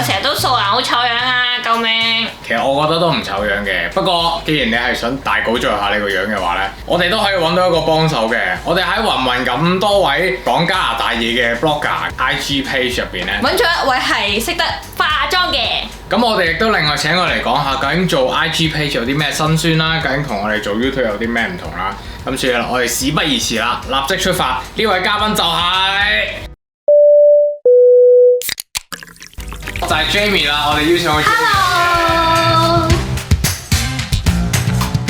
我成日都素顏好醜樣啊！救命！其實我覺得都唔醜樣嘅，不過既然你係想大稿象下你個樣嘅話呢，我哋都可以揾到一個幫手嘅。我哋喺芸芸咁多位講加拿大嘢嘅 blogger IG page 入邊呢，揾咗一位係識得化妝嘅。咁我哋亦都另外請佢嚟講下，究竟做 IG page 有啲咩辛酸啦，究竟同我哋做 YouTube 有啲咩唔同啦。咁所以我哋事不宜遲啦，立即出發。呢位嘉賓就係 Jamie 啦，我哋邀請佢。Hello。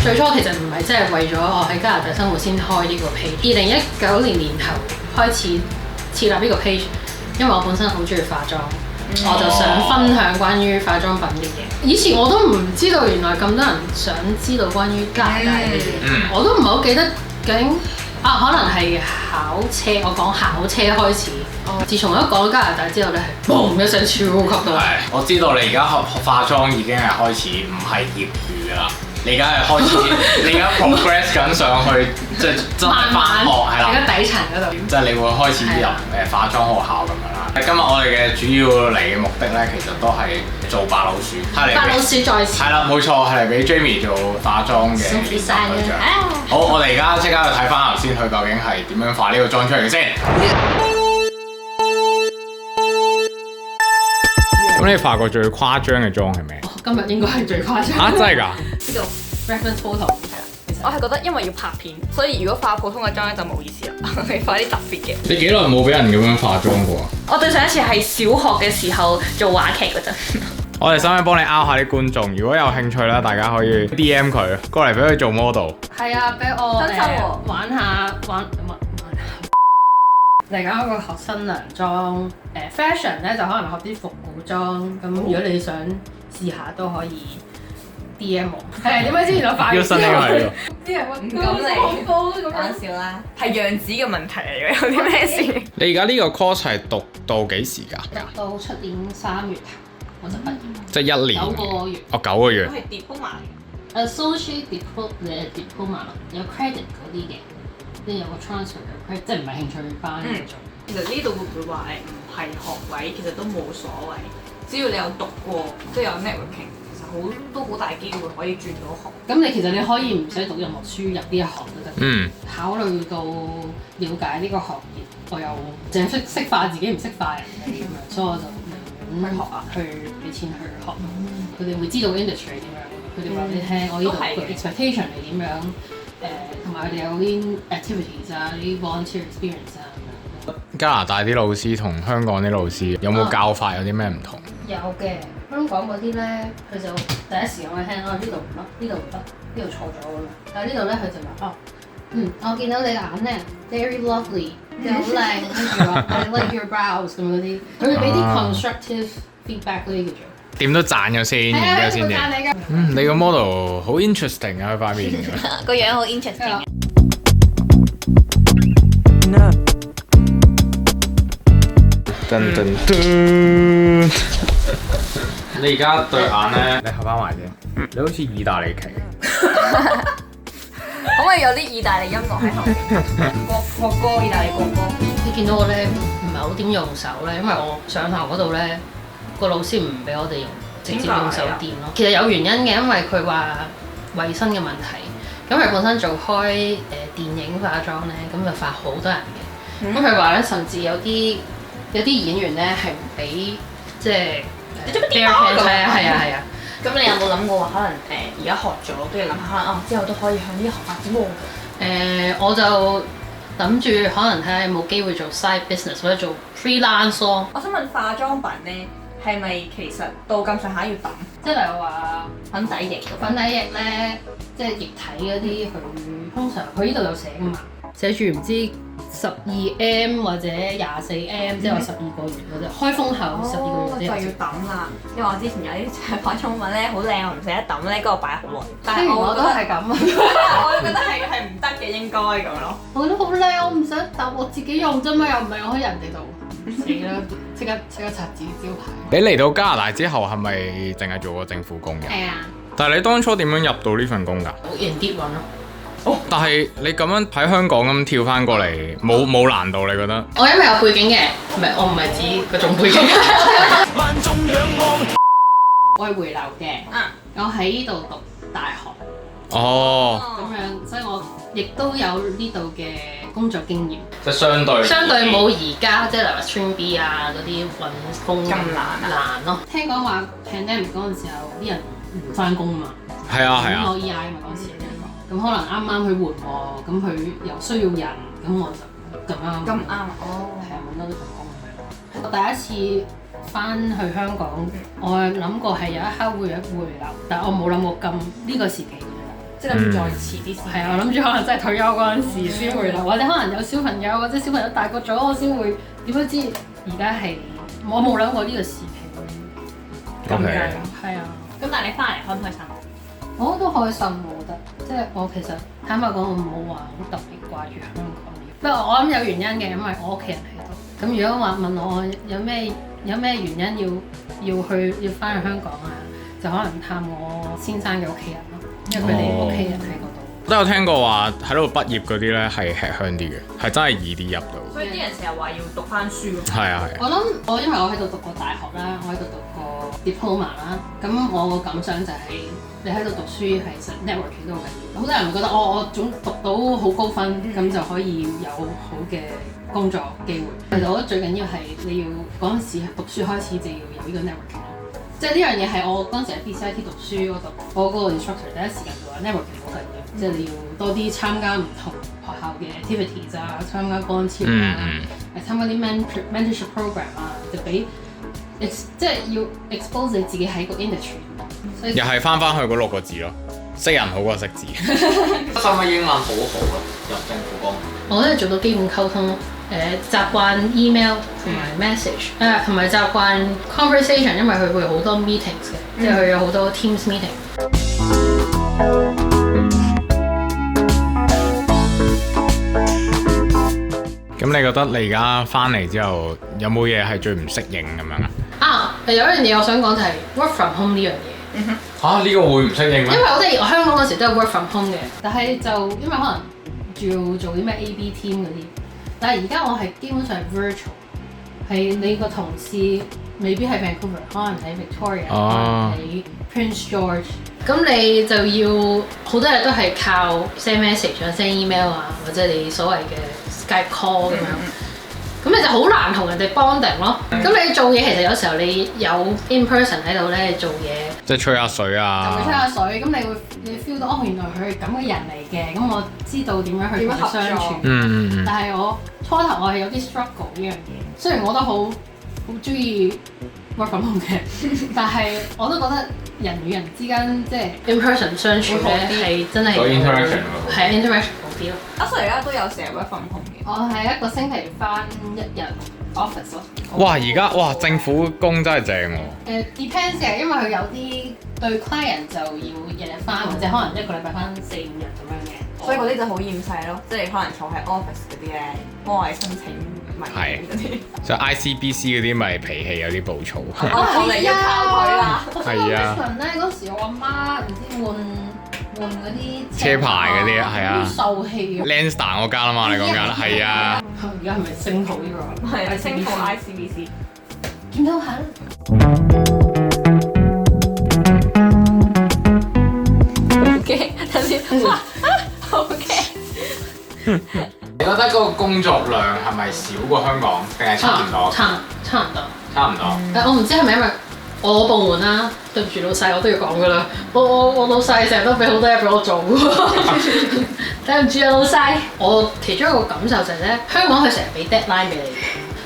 最初其實唔係真係為咗我喺加拿大生活先開呢個 page。2019年年頭開始設立呢個 page，因為我本身好中意化妝，我就想分享關於化妝品嘅嘢。以前我都唔知道原來咁多人想知道關於加拿大嘅嘢，我都唔係好記得究竟可能係考車，我講考車開始。自從我一講加拿大之後咧，係嘣一聲超級多。係，我知道你而家學化妝已經係開始唔係業餘㗎啦。你而家係開始，你而家 progress 緊上去，即係真係返學係啦。喺個底層嗰度。即係你會開始入化妝學校咁樣啦。今日我哋嘅主要嚟嘅目的咧，其實都係做白老鼠。白老鼠在前。係啦，冇錯，係嚟俾 Jamie 做化妝嘅練習對象。好，我哋而家即刻去睇翻頭先，佢究竟係點樣化呢個妝出嚟嘅先。咁你化過最誇張嘅妝係咩？今日應該係最誇張。真係㗎？呢個 reference photo 我係覺得因為要拍片，所以如果化普通嘅妝咧就冇意思啦，你化啲特別嘅。你幾耐冇俾人咁樣化妝過啊？我對上一次係小學嘅時候做話劇嗰陣。我哋想唔想幫你 out 下啲觀眾？如果有興趣咧，大家可以 DM 佢過嚟俾佢做 model。係啊，俾我真心喎玩下。嚟緊一個學新娘妝，fashion 咧就可能學啲復古妝。咁如果你想試下都可以 DM 我。係點解之前我化？要新呢個係咯。啲人會唔敢嚟咁講笑啦，係樣子嘅問題嚟嘅，有啲咩事？你而家呢個 course 係讀到幾時㗎？到出年3月頭我就畢業。即係1年。9個月。哦，9個月。係 diploma。Associate diploma 有 credit 嗰啲嘅，即係有個 transfer 嘅 credit，即係唔係興趣班嗰種。其實呢度會唔會話唔係學位，其實都冇所謂，只要你有讀過，都有 networking，其實都好大機會可以轉到行。咁你其實你可以唔使讀任何書入呢一行都得。考慮到了解呢個行業，我又淨係識化自己，唔識化人哋咁樣，所以我就去學啊，去俾錢去學。佢哋會知道 industry 點樣，佢哋話俾你聽，我呢度個 expectation 係點樣，同埋佢哋有啲 activities 啊，啲 volunteer experience 啊咁樣。加拿大啲老師同香港啲老師有冇教法有啲咩唔同？有嘅，香港嗰啲咧，佢就第一時間會聽，呢度唔得，呢度唔得，呢度錯咗咁樣。但係呢度咧，佢就話我見到你眼咧 very lovely， 你好靚，跟住話I like your brows 咁嗰啲，佢會俾啲 constructive feedback 嗰啲叫做。點都讚咗先，然之後先嘅。你個 model 好 interesting 啊，佢塊面個樣好 interesting。噔噔噔！你而家對眼咧，你合翻埋先。你好似意大利旗。可唔可以有啲意大利音樂喺後面？國歌，意大利國歌。你見到我咧唔係好點用手咧，因為我上堂嗰度咧個老師唔俾我哋用，直接用手掂咯。其實有原因嘅，因為佢話衞生嘅問題。咁佢本身做開電影化妝咧，咁就化好多人嘅。咁佢話咧，甚至有啲演員咧係唔俾即係你做乜點啊？係啊。咁你有冇諗過話可能而家學咗都要諗下，可能之後都可以向呢行發展喎？我就諗住可能睇下有冇機會做 side business 或者做 freelance 咯。我想問化妝品咧係咪其實到咁上下要抌？即係例如話粉底液，粉底液咧，即係液體嗰啲，佢通常佢呢度有寫㗎嘛，寫住唔知12M 或者24M，即係話12個月嗰隻，開封後12個月嗰隻。就要抌啦，因為我之前有啲化妝品咧好靚，我唔捨得抌咧，嗰個擺好耐。但係我都係咁，我覺得係唔得嘅，應該咁咯。我覺得好靚，我唔想抌，我自己用啫嘛，又唔係我喺人哋度。死啦！即刻拆自己招牌。你嚟到加拿大之後係咪淨係做過政府工嘅？係啊。但係你當初點樣入到呢份工㗎？我 Indeed 揾咯。哦，但係你咁樣喺香港咁跳翻過嚟，冇難度你覺得？我因為有背景嘅，唔係我唔係指嗰種背景。我係回流嘅，我喺呢度讀大學。哦，咁樣，所以我亦都有呢度嘅工作經驗。即係相對冇而家即係例如 Stream B 啊嗰啲揾工咁難咯。聽講話 pandemic 嗰陣時候啲人唔翻工啊嘛。係啊係啊。攞 EI 嘛嗰時聽講，咁可能啱啱去換喎，咁佢又需要人，咁我就咁啱。咁啱哦。係啊，揾到呢份工咁樣。我第一次翻去香港，我諗過係有一刻會有回流，但我冇諗過咁呢個時期。即係諗再遲啲先。係啊，我諗住可能真係退休嗰陣時先回流，或者可能有小朋友，或者小朋友大個咗，我先會點都知。而家係我冇諗過呢個時期。咁嘅。係啊。咁但係你翻嚟開唔開心？我都開心，我覺得。即係我其實坦白講，我冇話好特別掛住香港。不過我諗有原因嘅，因為我屋企人喺度。咁如果話問我有咩原因要翻去香港啊，就可能探我先生嘅屋企人咯。因為佢哋屋企人喺嗰度，都有聽過話喺度畢業嗰啲咧係吃香啲嘅，係真係易啲入到。所以啲人成日話要讀翻書喎。係啊係。因為我喺度讀過大學啦，我喺度讀過 diploma 啦，咁我個感想就係你喺度讀書其實 networking 都好緊要。好多人會覺得我總讀到好高分咁就可以有好嘅工作機會。其實我覺得最緊要係你要嗰陣時讀書開始就要有呢個 networking。即係呢樣嘢係我嗰陣時喺 BCIT 讀書嗰度，我嗰個 instructor 第一時間就話 networking 好緊要，即係你要多啲參加唔同學校嘅 activities 啊，參加歌超啊，參加啲 mentorship program 啊，就俾即係要 expose 你自己喺個 industry。又係翻去嗰6個字咯，識人好過識字。使唔使英文好好啊？入政府工。我都係做到基本溝通咯。習慣 email 同埋 message， 同埋習慣 conversation， 因為佢會好多 meetings 嘅，即係佢有好多 Teams meeting。咁你覺得你而家翻嚟之後，有冇嘢係最唔適應咁樣啊？有一樣嘢我想講就係 work from home 呢樣嘢。嚇，呢個會唔適應咩？因為我哋香港嗰時都係 work from home 嘅，但係就因為可能要做啲咩 AB team 嗰啲。但係而家我係基本上係 virtual， 係你個同事未必喺 Vancouver， 可能喺 Victoria， 可能喺 Prince George， 咁你就要好多嘢都係靠 send message 啊、send email 啊，或者你所謂嘅 Skype call 咁樣，咁你就好難同人哋 bonding 咯。咁你做嘢其實有時候你有 in person 喺度咧做嘢，即係吹下水啊，就會吹下水，咁你 feel 到原來佢係咁嘅人嚟嘅，咁我知道點樣去同佢相處。但係我初頭我係有啲 struggle 呢樣嘢，雖然我都好中意 work from home 嘅，但係我都覺得人與人之間即係 in person 相處咧係真係 interaction 係 interaction 好啲咯。阿 Sir 而家都有成日 work from home 嘅。我係一個星期翻1日 office 咯。哇！而家政府工真係正喎。depends 嘅，因為佢有啲對 client 就要日日翻，或者可能一個禮拜翻4-5日咁樣嘅。所以嗰啲就好厭世咯，即係可能坐喺 office 嗰啲咧，幫我哋申請文件嗰啲。就 ICBC 嗰啲咪脾氣有啲暴躁。我哋要靠佢啦。係啊。嗰時我阿媽唔知換嗰啲車牌嗰啲係啊。好受氣啊 Landstar 嗰間啊嘛，你講緊係啊。而家係咪升號呢個？係升號 ICBC。見到下。OK，等先。OK。你覺得嗰個工作量係咪少過香港，定係差唔多？差唔多。差唔多。我唔知係咪因為我部門啦，對唔住老細，我都要講噶啦。我老細成日都俾好多嘢俾我做，對唔住啊老細。我其中一個感受就係咧，香港佢成日俾 deadline 俾你，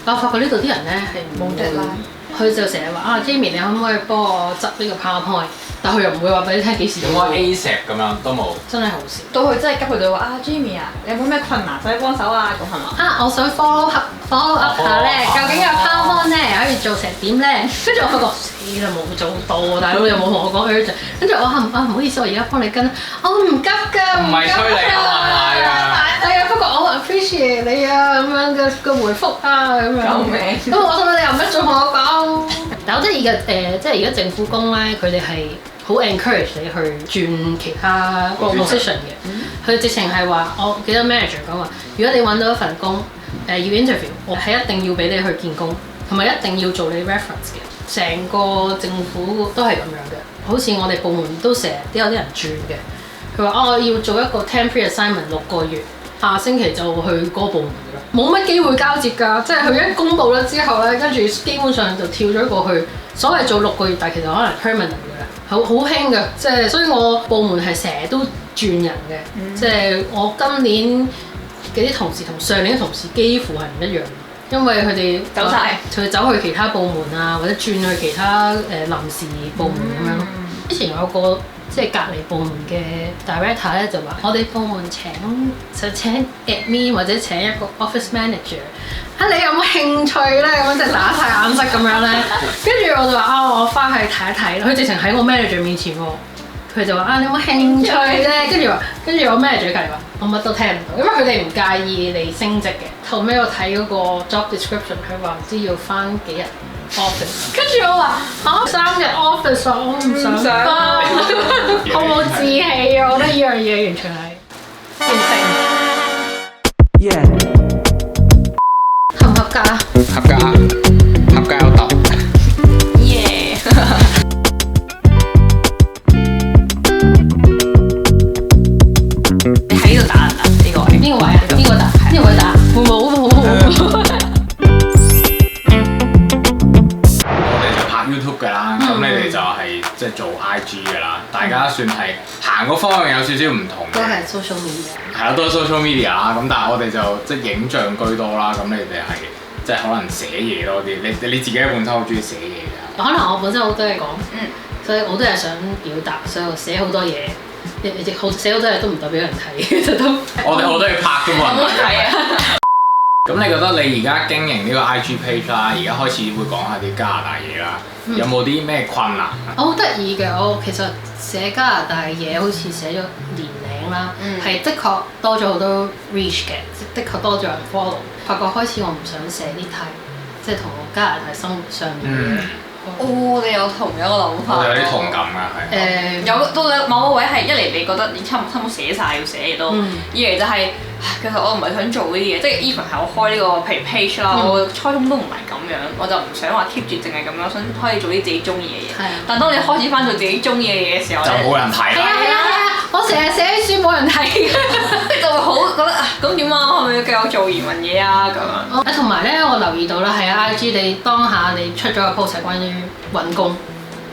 但我發覺呢度啲人咧係冇 deadline。佢就成日話Jamie 你可唔可以幫我執呢個 PowerPoint？ 但佢又唔會話俾你聽幾時做。冇 A 石咁樣都冇。真係好少。到佢真係急佢就話Jamie啊，你有冇咩困難使幫手啊？咁係嘛？我想 follow up 下咧，究竟個 PowerPoint 咧可以做成點咧？跟住我發覺死啦冇做到，大佬又冇同我講 urgent。跟住我話唔好意思，我而家幫你跟。我唔急㗎，唔係催你啊，係啊。係啊，不過我 appreciate 你啊，咁樣嘅回覆啊，咁樣。救命！咁我心諗你又唔乜仲同我講？但我覺得而家即係而家政府工咧，佢哋係好 encourage 你去轉其他個 position 嘅。佢直情係話，我記得 manager 講話，如果你揾到一份工，要 interview，我係一定要俾你去見工，同埋一定要做你 reference 嘅。成個政府都係咁樣嘅。好似我哋部門都成日都有啲人轉嘅。佢話我要做一個 temporary assignment 6個月，下星期就去嗰個部門㗎啦，冇乜機會交接㗎。即係佢一公佈咗之後咧，跟住基本上就跳咗過去。所謂做6個月，但係其實可能 permanent 㗎啦，好興㗎。即係所以我部門係成日都轉人嘅。即係我今年嘅啲同事同上年嘅同事幾乎係唔一樣，因為佢哋走晒，佢走去其他部門啊，或者轉去其他臨時部門咁樣咯。之前有個即係隔離部門嘅 director 咧就話：我哋部門請 admin 或者請一個 office manager， 你有冇興趣咧？咁樣即係打晒眼色咁樣咧。跟住我就話我翻去睇一睇。佢直情喺我 manager 面前喎，佢就話你有冇興趣咧？跟住我 manager 隔離話我乜都聽唔到，因為佢哋唔介意你升職嘅。後尾我睇嗰個 job description， 佢話唔知要翻幾日 office， 跟住我話3日 office 我唔想翻，好冇志氣啊！我覺得呢樣嘢完全係完成。合唔合格啊？合格啊！合格有得。耶！你喺呢度打啊？呢個位？邊個位啊？邊個打？邊個位打？會唔會好？YouTube 㗎啦，咁你哋就係即係做 IG 㗎啦，大家算係行個方向有少少唔同嘅，都係 social media。係啦，都係 social media 啦，咁但係我哋就即係影像居多啦，咁你哋係即係可能寫嘢多啲，你自己本身好中意寫嘢㗎？可能我本身好多嘢講，所以我都係想表達，所以我寫好多嘢，寫好多嘢都唔代表人睇，其實都我哋好多嘢拍㗎嘛，我冇睇啊！咁你覺得你而家經營呢個 IG page 啦，而家開始會講下啲加拿大嘢啦，有冇啲咩困難啊？我好得意嘅，我其實寫加拿大嘢好似寫咗年零啦，係的確多咗好多 reach 嘅，的確多咗人 follow。發覺開始我唔想寫啲太即係同我加拿大生活上面嘅嘢。我哋有同一個諗法。我哋有啲同感㗎，係。有到某個位係一嚟你覺得你差唔多寫晒要寫嘢都，二嚟就係其實我唔係想做呢啲嘢，即係 even 係我開呢個譬如 page 啦，我初衷都唔係咁樣，我就唔想話 keep 住淨係咁樣，想可以做啲自己中意嘅嘢。但當你開始翻做自己中意嘅嘢嘅時候，就冇人睇啦。係啊！我成日寫啲書冇人睇，就會好覺得咁點啊？係咪要繼續做移民嘢啊？咁樣。同埋咧，我留意到啦，係啊 IG 你當下你出咗個 post 係關於揾工，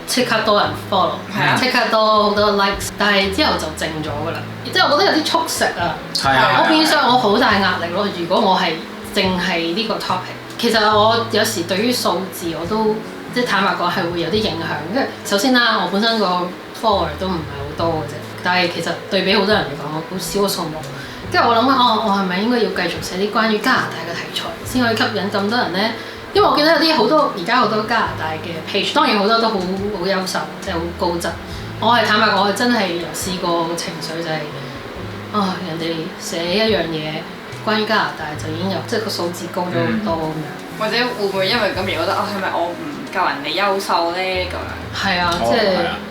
即刻多人 follow，即刻多好多 likes， 但係之後就靜咗㗎啦。即係我覺得有啲速食啊！我變相我好大壓力咯。如果我係淨係呢個 topic， 其實我有時對於數字我都即係坦白講係會有啲影響。因為首先啦，我本身個 follower 都唔係好多嘅啫，但係其實對比好多人嚟講，好少個數目。跟住我諗我係咪應該要繼續寫啲關於加拿大嘅題材，先可以吸引咁多人咧？因為我見到有啲好多而家好多加拿大嘅 page， 當然好多都好優秀，即係好高質。我係坦白講，我真係有試過情緒就係、人哋寫一樣嘢關於加拿大就已經有即係個數字高咗好多咁樣。或者會唔會因為咁而覺得係咪我唔夠人哋優秀咧咁樣？係啊，即係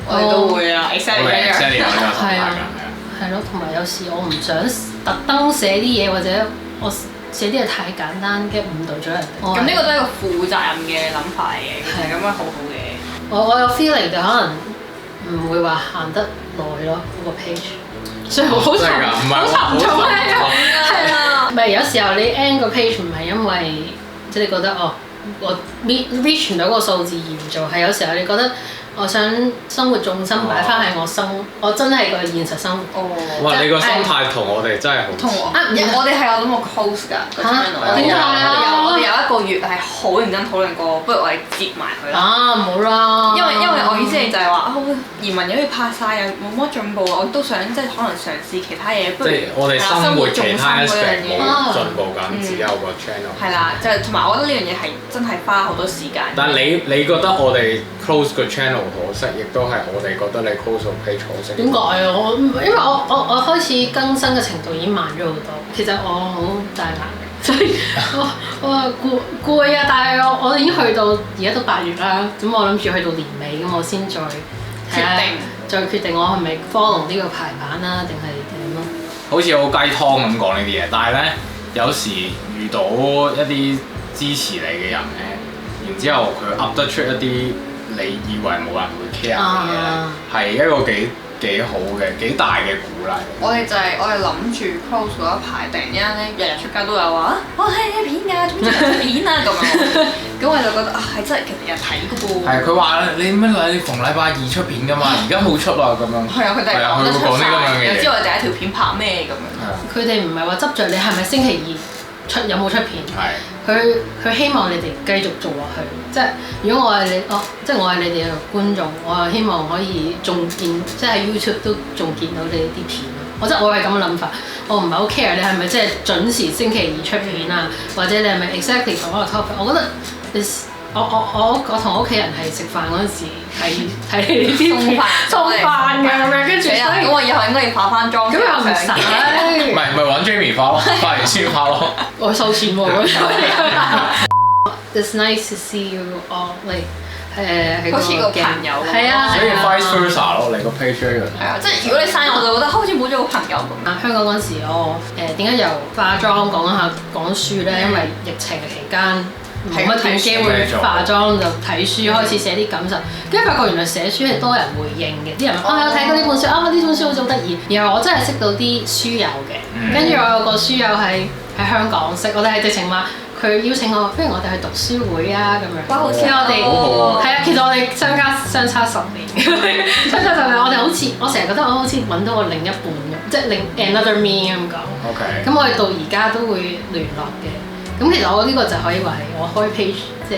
我哋都會啊 exactly 係啊，係咯，同埋有時我唔想特登寫啲嘢，或者我寫啲嘢太簡單，跟住誤導咗人哋。咁呢個都係一個負責任嘅諗法嚟嘅，其實咁樣好好嘅。我有 feeling 就可能唔會話行得耐咯，嗰個 page。所以好沉重係啊！唔係有時候你 end 個 page 唔係因為即係你覺得我 reach 唔到個數字而唔做，係有時候你覺得我想生活重心擺翻喺我真係個現實生活。哇！你個心態同我哋真係好同我哋係有諗過 close 㗎個 channel。點解啊？我哋有一個月係好認真討論過，不如我哋接埋佢啦。唔好啦。因為我意思係就係話移民又要拍晒又冇乜進步，我都想即係可能嘗試其他嘢。即係我哋生活其他 aspect 冇進步緊，只有個 channel。係啦，就係同埋我覺得呢樣嘢係真係花好多時間。但係你覺得我哋 close 個 channel可惜，亦都係我哋覺得你 close 個 page 可惜。點解啊？因為我開始更新嘅程度已經慢咗好多。其實我好大壓力，所以我話攰啊！但係我已經去到而家都8月啦，咁我諗住去到年尾咁，我先再決定我係咪 follow 呢個排版啦，定係點咯？好似好雞湯咁講呢啲嘢，但係咧有時遇到一啲支持你嘅人咧，然之後佢噏得出一啲你以為冇人會 care 嘅嘢，係一個幾好嘅幾大嘅鼓勵。我哋諗住 close 嗰一排，突然間咧日日出街都有話我睇你片㗎，做咩出片啊咁樣。咁我就覺得係真係其實有人睇㗎噃。係佢話你你逢禮拜二出片㗎嘛，而家冇出啊咁樣。係啊，佢哋講得出晒，又知我哋第一條片拍咩咁樣。佢哋唔係話執着你係咪星期二有冇出片，佢希望你哋繼續做落去。即係如果我係你，即係我係你哋嘅觀眾，我係希望可以仲見，即係喺 YouTube 都仲見到你啲片咯。我係咁嘅諗法，我唔係好 care 你係咪即係準時星期二出片啊，或者你係咪 exactly 同一個 topic。我覺得我同我屋企人係食飯嗰陣時睇你啲片送飯嘅咁樣，跟住咁我以後應該要化翻妝。咁又唔使，唔係揾 Jamie 化咯，化完先化咯。我收錢喎嗰時。It's nice to see you all like 好似個朋友咁。係啊，所以 vice versa 咯，你個 page 一樣。係啊，即係如果你生我就覺得好似冇咗個朋友咁。香港嗰陣時，我點解由化妝講書咧？因為疫情期間冇乜點機會化妝，就睇書開始寫啲感受，跟住發覺原來寫書係多人回應嘅，啲人話有睇過呢本書，呢本書好似好得意。然後我真係識到啲書友嘅，跟住我有個書友喺香港識，我哋係直情話。佢邀請我，不如我哋去讀書會啊咁樣。哇！好似我哋係啊，其實我哋相差10年，相差10年。我哋我成日覺得我好似揾到我另一半咁，即係another me 咁講。OK。咁我哋到而家都會聯絡嘅。咁其實我呢個就可以話係我開 page 即係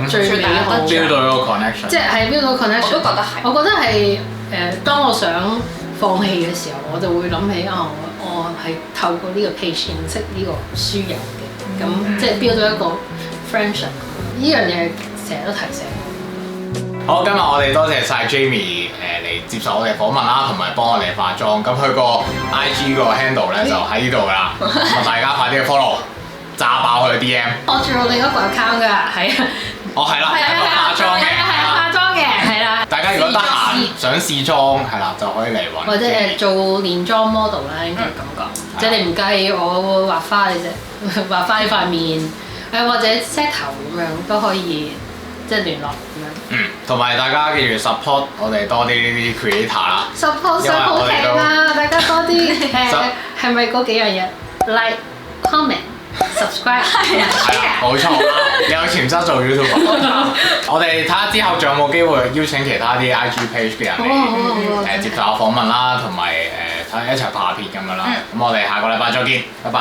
最美好 build 到一個 connection。即係 build 到 connection。我都覺得係。我覺得係當我想放棄嘅時候，我就會諗起我係透過呢個 page 認識呢個書友嘅。咁即係 build 到一個 friendship， 呢樣嘢成日都提醒我。好，今日我哋多謝晒 Jamie 嚟接受我哋訪問啦，同埋幫我哋化妝。咁佢個 IG 個 handle 咧就喺呢度㗎啦，咁大家快啲去 follow， 炸爆佢 DM。我仲有另一個 account 㗎，係啊。係啦，係化妝嘅，化妝嘅，係啦。大家如果得閒想試妝，係啦就可以嚟揾。或者做連妝 model 啦，應該咁講。即係你唔介意我畫花你啫，畫花呢塊面，或者 set 頭咁樣都可以，即係聯絡咁樣。同埋大家記住 support 我哋多啲呢啲 creator 啦。support 上好平啊！大家多啲係咪嗰幾樣嘢 ？like、comment、subscribe 係啊，冇錯，你有潛質做 YouTuber。我哋睇下之後仲有冇機會邀請其他啲 IG page 嘅人嚟接受下訪問啦，同埋睇下一齊拍下片咁樣啦。咁我哋下個禮拜再見，拜拜。